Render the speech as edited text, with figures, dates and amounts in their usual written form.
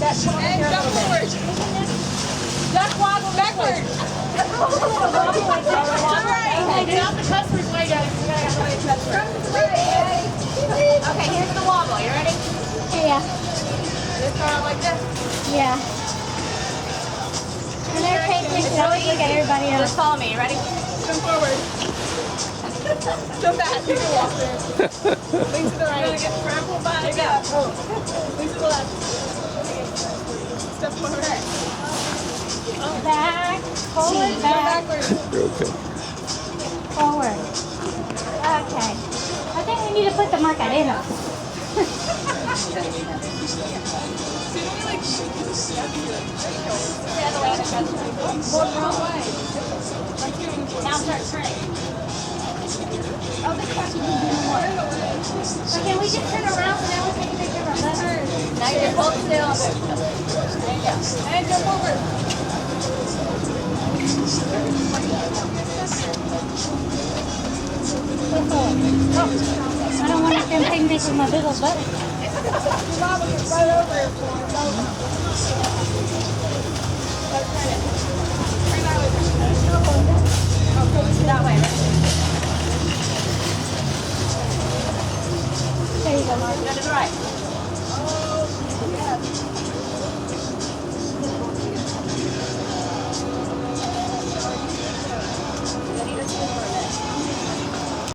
That come over here a little bit. Duck wobble backward. Alright, get out the customer's way, guys. We gotta get the way to customer. Okay, here's the wobble. You ready? Yeah. Just throw it like this. Yeah. When they're taking it, always look at everybody else. Just follow me. You ready? Come forward. Come back. You can walk there. Lean to the right. You're gonna get trampled by it. Yeah. Lean to the left. Step forward. Back, forward, Go back, backwards. You're okay. forward. Okay. I think we need to put the marcadero. Now start turning. Oh, this question can do more. Okay, we just turn around so now we take a picture of our letters. Now you just hold still. There you go. And jump over. I don't want them taking pictures of my little butt. Mama gets right over here for it.